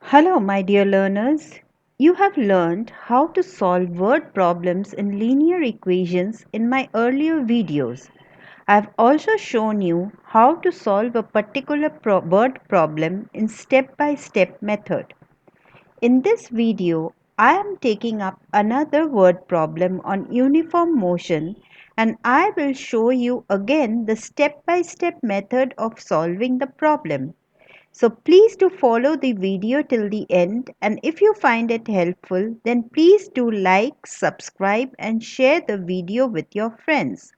Hello, my dear learners. You have learned how to solve word problems in linear equations in my earlier videos. I have also shown you how to solve a particular word problem in step-by-step method. In this video, I am taking up another word problem on uniform motion, and I will show you again the step-by-step method of solving the problem. So please do follow the video till the end, and if you find it helpful, then please do like, subscribe and share the video with your friends.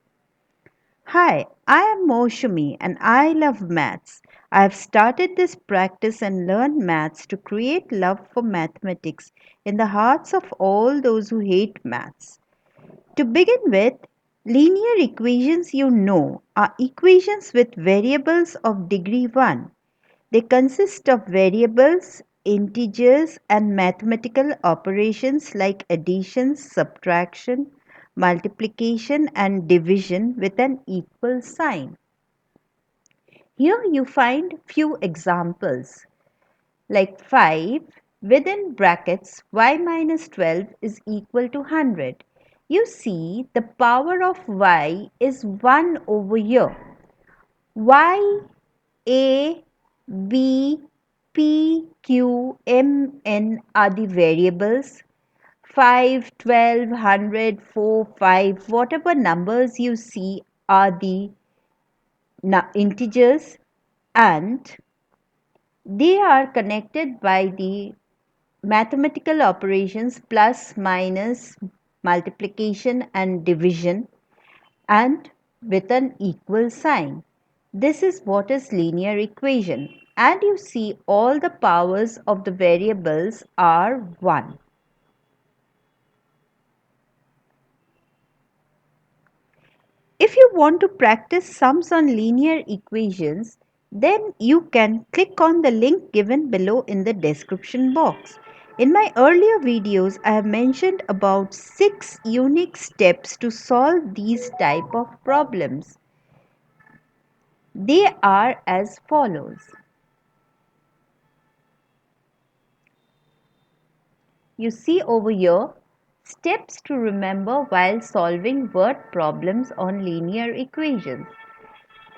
Hi, I am Moshumi and I love maths. I have started this practice and learned maths to create love for mathematics in the hearts of all those who hate maths. To begin with, linear equations are equations with variables of degree 1. They consist of variables, integers, and mathematical operations like addition, subtraction, multiplication, and division with an equal sign. Here you find few examples like 5 within brackets y minus 12 is equal to 100. You see the power of y is 1 over here. Y, A, B, P, Q, M, N are the variables. 5, 12, 100, 4, 5, whatever numbers you see are the integers, and they are connected by the mathematical operations plus, minus, multiplication and division, and with an equal sign. This is what is linear equation, and you see all the powers of the variables are 1. If you want to practice sums on linear equations, then you can click on the link given below in the description box. In my earlier videos, I have mentioned about 6 unique steps to solve these type of problems. They are as follows. You see over here, steps to remember while solving word problems on linear equations.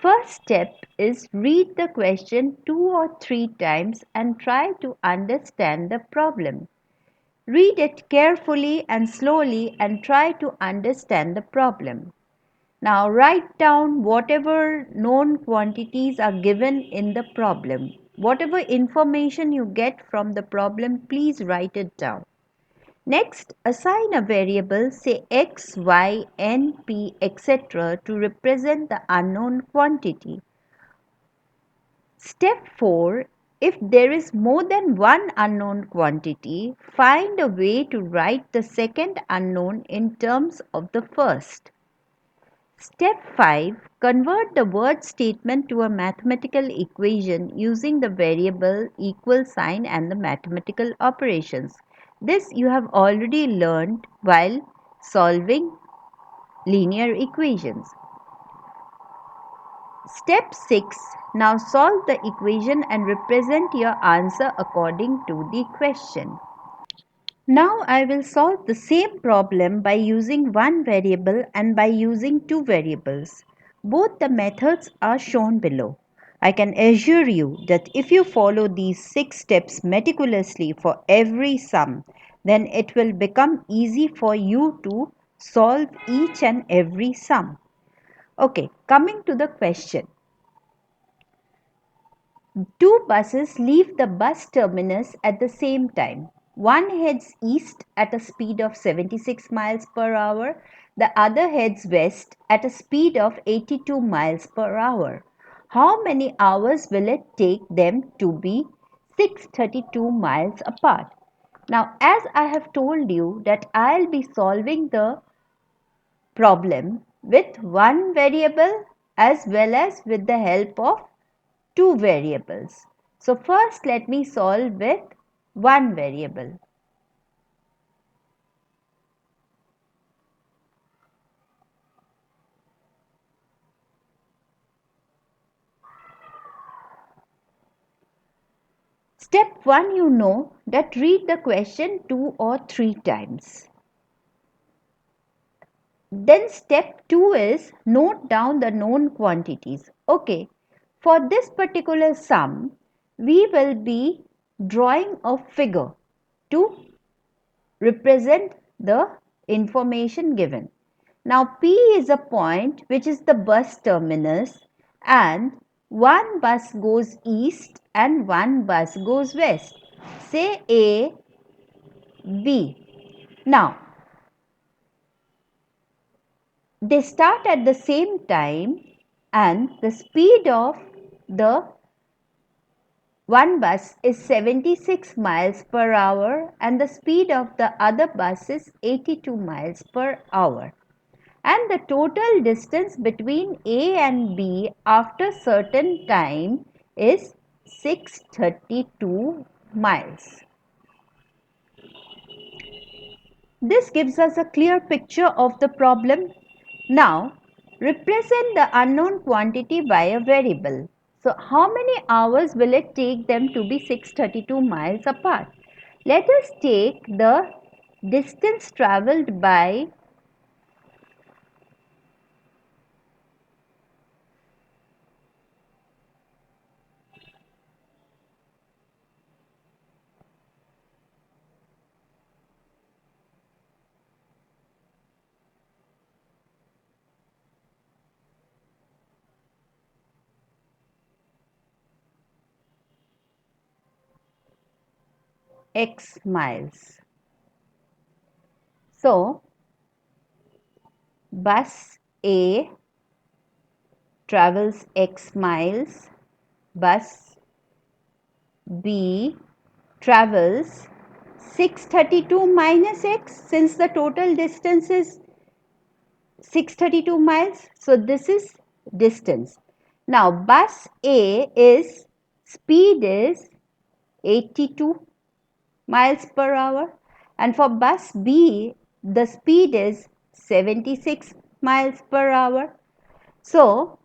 First step is read the question 2 or 3 times and try to understand the problem. Read it carefully and slowly and try to understand the problem. Now write down whatever known quantities are given in the problem. Whatever information you get from the problem, please write it down. Next, assign a variable, say x, y, n, p, etc. to represent the unknown quantity. Step 4. If there is more than one unknown quantity, find a way to write the second unknown in terms of the first. Step 5. Convert the word statement to a mathematical equation using the variable, equal sign and the mathematical operations. This you have already learned while solving linear equations. Step 6. Now solve the equation and represent your answer according to the question. Now I will solve the same problem by using one variable and by using two variables. Both the methods are shown below. I can assure you that if you follow these 6 steps meticulously for every sum, then it will become easy for you to solve each and every sum. Okay, coming to the question. Two buses leave the bus terminus at the same time. One heads east at a speed of 76 miles per hour. The other heads west at a speed of 82 miles per hour. How many hours will it take them to be 632 miles apart? Now, as I have told you that I'll be solving the problem with one variable as well as with the help of two variables. So first let me solve with one variable. Step 1, you know that read the question 2 or 3 times. Then step 2 is note down the known quantities. Okay, for this particular sum, we will be drawing a figure to represent the information given. Now P is a point which is the bus terminus, and one bus goes east and one bus goes west. Say A, B. Now they start at the same time, and the speed of the one bus is 76 miles per hour and the speed of the other bus is 82 miles per hour. And the total distance between A and B after certain time is 632 miles. This gives us a clear picture of the problem. Now, represent the unknown quantity by a variable. So, how many hours will it take them to be 632 miles apart? Let us take the distance travelled by x miles. So, bus A travels x miles, bus B travels 632 minus x, since the total distance is 632 miles. So, this is distance. Now, bus A is speed is 82 miles per hour, and for bus B the speed is 76 miles per hour. So,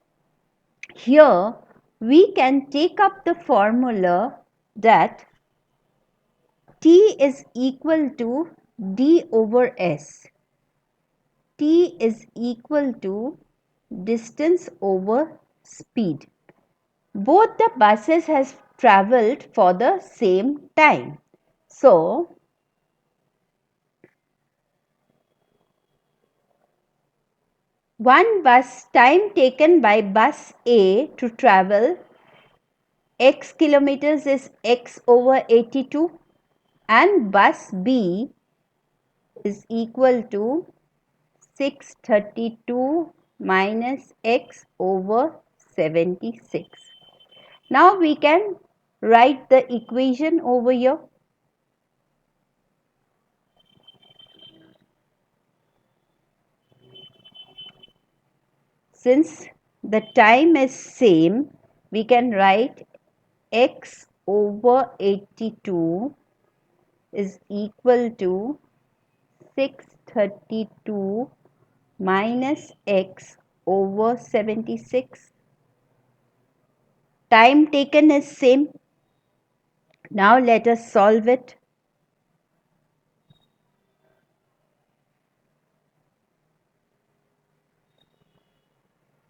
here we can take up the formula that T is equal to D over S. T is equal to distance over speed. Both the buses has travelled for the same time. So, one bus time taken by bus A to travel x kilometers is x over 82, and bus B is equal to 632 minus x over 76. Now we can write the equation over here. Since the time is same, we can write x over 82 is equal to 632 minus x over 76. Time taken is same. Now let us solve it.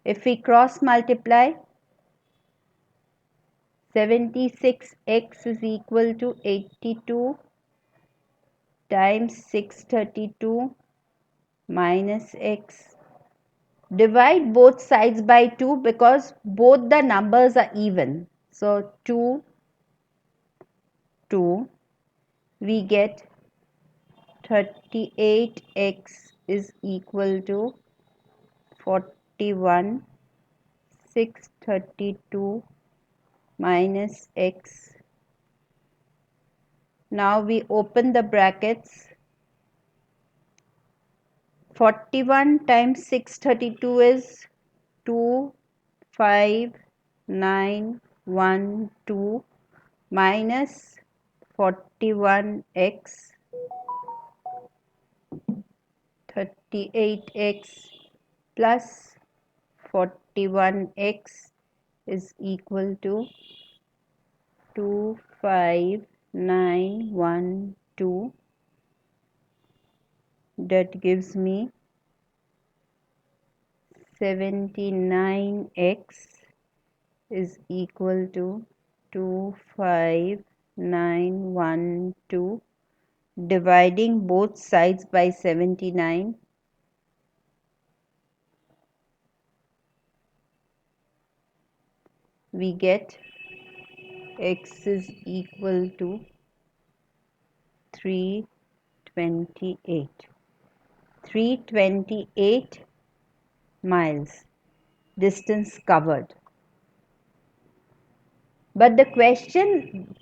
If we cross multiply, 76x is equal to 82 times 632 minus x. Divide both sides by 2 because both the numbers are even. So 2, 2, we get 38x is equal to 41, 632 minus x. Now we open the brackets. 41 times 632 is 25912 minus 41x, 38x plus 41x is equal to 25912 25912. That gives me 79x is equal to 25912. Dividing both sides by 79, we get x is equal to 328. 328 miles distance covered. But the question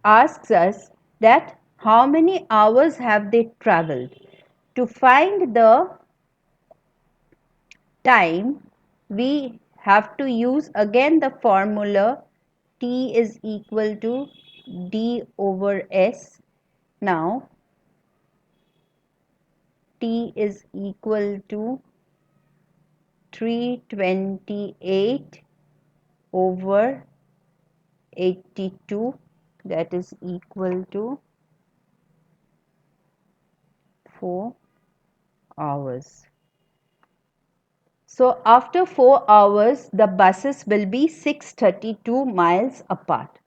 asks us that how many hours have they traveled? To find the time, we have to use again the formula T is equal to D over S. Now, T is equal to 328 over 82, that is equal to 4 hours. So after 4 hours, the buses will be 632 miles apart.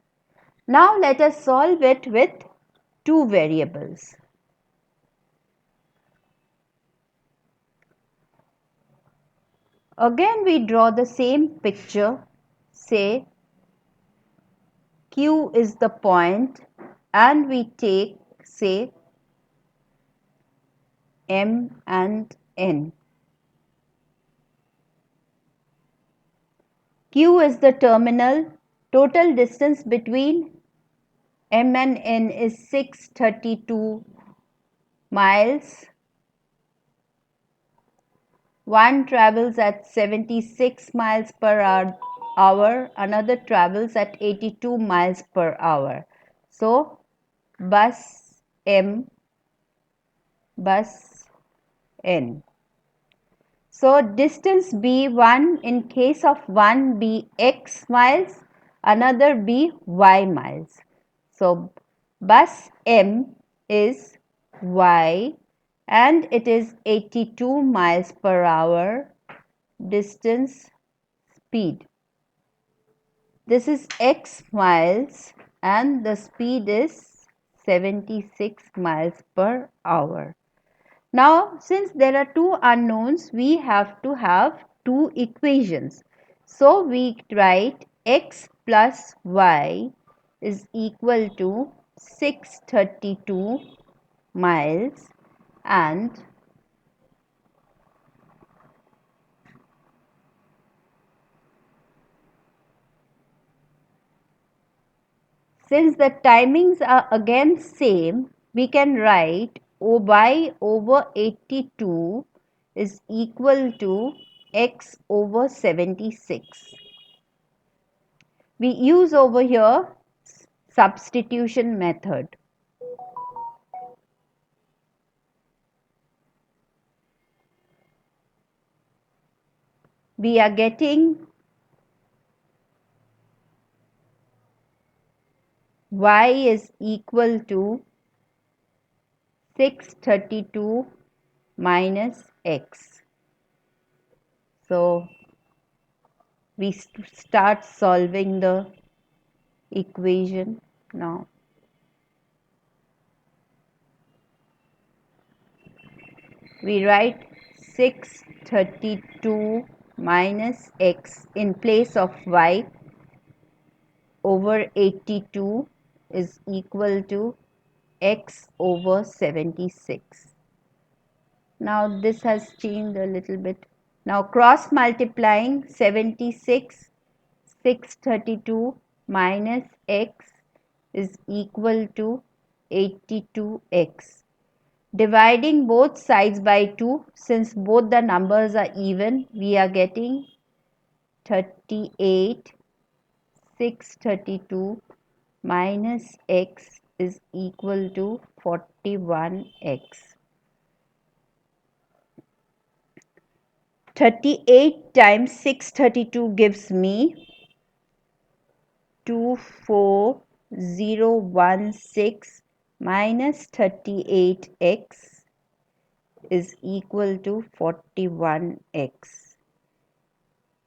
Now let us solve it with two variables. Again we draw the same picture. Say Q is the point and we take, say, M and N. Q is the terminal. Total distance between M and N is 632 miles. One travels at 76 miles per hour, another travels at 82 miles per hour. So, bus M, bus N. So, distance B1 in case of one be x miles, another be y miles. So, bus M is y and it is 82 miles per hour. Distance, speed. This is x miles and the speed is 76 miles per hour. Now, since there are two unknowns, we have to have two equations. So, we write x plus y is equal to 632 miles and since the timings are again same, we can write y over 82 is equal to x over 76. We use over here substitution method. We are getting y is equal to 632 minus x. So, we start solving the equation now. We write 632 minus x in place of y over 82 is equal to x over 76. Now this has changed a little bit. Now cross multiplying 76, 632 minus x is equal to 82x. Dividing both sides by 2, since both the numbers are even, we are getting 38. 632 minus x is equal to 41x. 38 times 632 gives me 24 016 minus 38x is equal to 41x.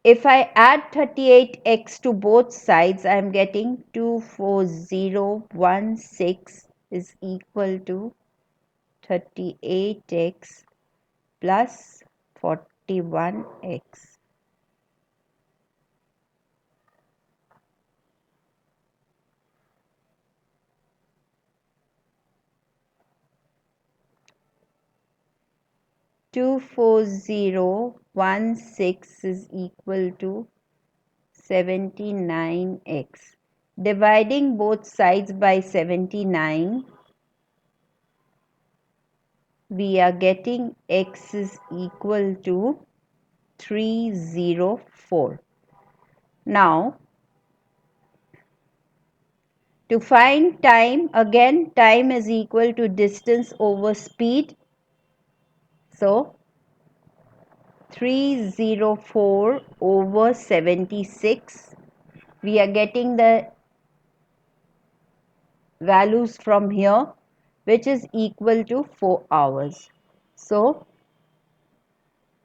If I add 38x to both sides, I am getting 24016 is equal to 38x plus 41x. Two four zero one six is equal to 79x. Dividing both sides by 79, we are getting x is equal to 304. Now, to find time, again time is equal to distance over speed. So, 304 over 76. We are getting the values from here, which is equal to 4 hours. So,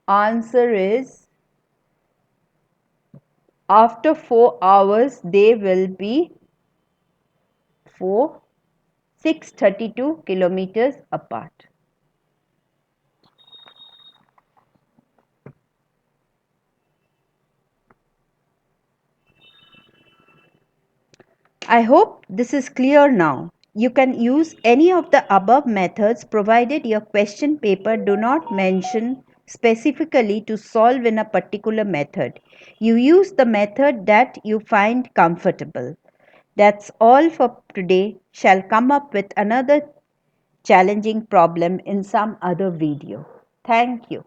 answer is after 4 hours they will be 632 kilometers apart. I hope this is clear now. You can use any of the above methods provided your question paper do not mention specifically to solve in a particular method. You use the method that you find comfortable. That's all for today. Shall come up with another challenging problem in some other video. Thank you.